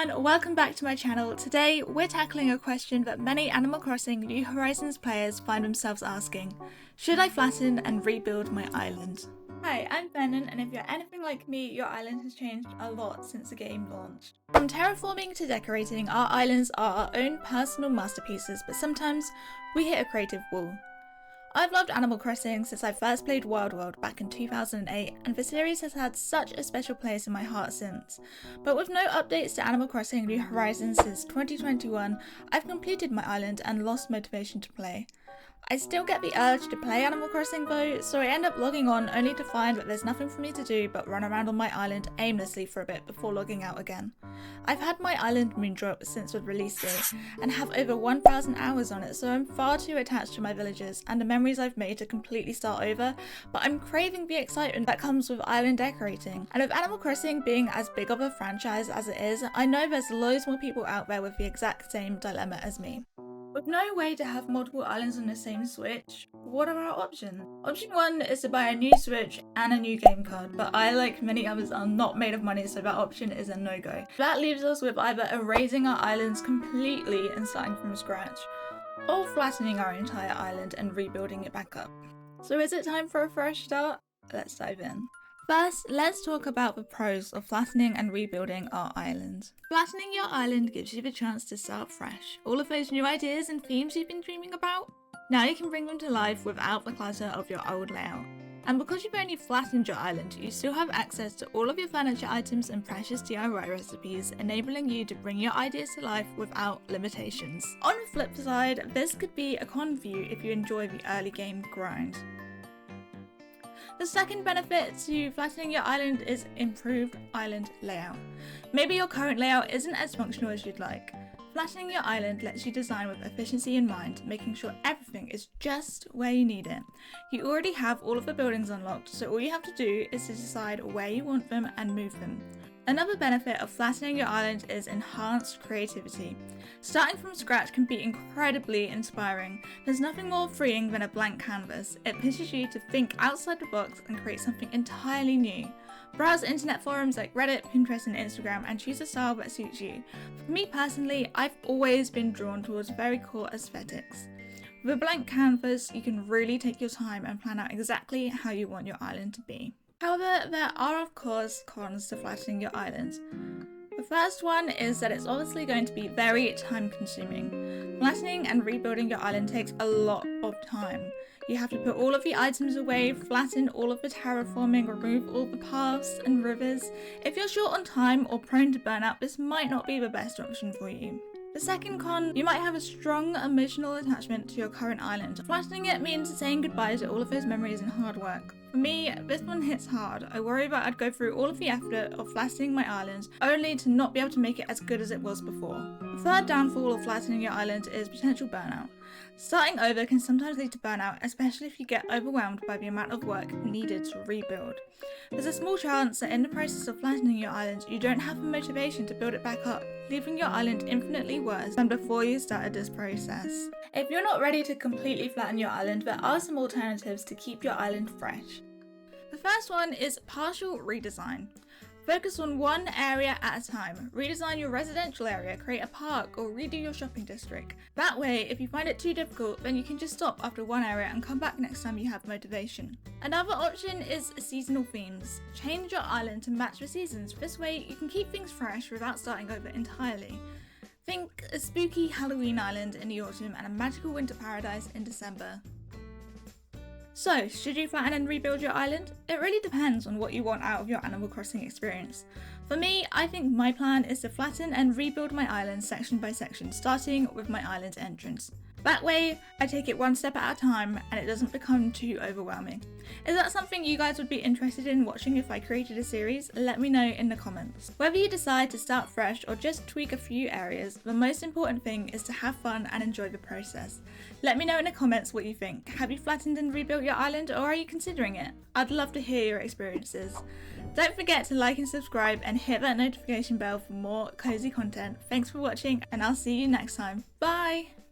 everyone, welcome back to my channel. Today we're tackling a question that many Animal Crossing New Horizons players find themselves asking. Should I flatten and rebuild my island? Hi, I'm Fennon, and if you're anything like me, your island has changed a lot since the game launched. From terraforming to decorating, our islands are our own personal masterpieces, but sometimes we hit a creative wall. I've loved Animal Crossing since I first played Wild World back in 2008, and the series has had such a special place in my heart since. But with no updates to Animal Crossing New Horizons since 2021, I've completed my island and lost motivation to play. I still get the urge to play Animal Crossing though, so I end up logging on only to find that there's nothing for me to do but run around on my island aimlessly for a bit before logging out again. I've had my island moondrop since the release date and have over 1,000 hours on it, so I'm far too attached to my villagers and the memories I've made to completely start over, but I'm craving the excitement that comes with island decorating. And with Animal Crossing being as big of a franchise as it is, I know there's loads more people out there with the exact same dilemma as me. With no way to have multiple islands on the same Switch, what are our options? Option 1 is to buy a new Switch and a new game card, but I, like many others, are not made of money, so that option is a no-go. That leaves us with either erasing our islands completely and starting from scratch, or flattening our entire island and rebuilding it back up. So is it time for a fresh start? Let's dive in. First, let's talk about the pros of flattening and rebuilding our island. Flattening your island gives you the chance to start fresh. All of those new ideas and themes you've been dreaming about, now you can bring them to life without the clutter of your old layout. And because you've only flattened your island, you still have access to all of your furniture items and precious DIY recipes, enabling you to bring your ideas to life without limitations. On the flip side, this could be a con for you if you enjoy the early game grind. The second benefit to flattening your island is improved island layout. Maybe your current layout isn't as functional as you'd like. Flattening your island lets you design with efficiency in mind, making sure everything is just where you need it. You already have all of the buildings unlocked, so all you have to do is to decide where you want them and move them. Another benefit of flattening your island is enhanced creativity. Starting from scratch can be incredibly inspiring. There's nothing more freeing than a blank canvas. It pushes you to think outside the box and create something entirely new. Browse internet forums like Reddit, Pinterest and Instagram and choose a style that suits you. For me personally, I've always been drawn towards very cool aesthetics. With a blank canvas, you can really take your time and plan out exactly how you want your island to be. However, there are of course cons to flattening your island. The first one is that it's obviously going to be very time consuming. Flattening and rebuilding your island takes a lot of time. You have to put all of the items away, flatten all of the terraforming, remove all the paths and rivers. If you're short on time or prone to burnout, this might not be the best option for you. The second con, you might have a strong emotional attachment to your current island. Flattening it means saying goodbye to all of those memories and hard work. For me, this one hits hard. I worry that I'd go through all of the effort of flattening my island, only to not be able to make it as good as it was before. The third downfall of flattening your island is potential burnout. Starting over can sometimes lead to burnout, especially if you get overwhelmed by the amount of work needed to rebuild. There's a small chance that in the process of flattening your island, you don't have the motivation to build it back up, leaving your island infinitely worse than before you started this process. If you're not ready to completely flatten your island, there are some alternatives to keep your island fresh. The first one is partial redesign. Focus on one area at a time. Redesign your residential area, create a park, or redo your shopping district. That way, if you find it too difficult, then you can just stop after one area and come back next time you have motivation. Another option is seasonal themes. Change your island to match the seasons. This way, you can keep things fresh without starting over entirely. Think a spooky Halloween island in the autumn and a magical winter paradise in December. So, should you flatten and rebuild your island? It really depends on what you want out of your Animal Crossing experience. For me, I think my plan is to flatten and rebuild my island section by section, starting with my island entrance. That way, I take it one step at a time and it doesn't become too overwhelming. Is that something you guys would be interested in watching if I created a series? Let me know in the comments. Whether you decide to start fresh or just tweak a few areas, the most important thing is to have fun and enjoy the process. Let me know in the comments what you think. Have you flattened and rebuilt your island, or are you considering it? I'd love to hear your experiences. Don't forget to like and subscribe and hit that notification bell for more cozy content. Thanks for watching and I'll see you next time. Bye!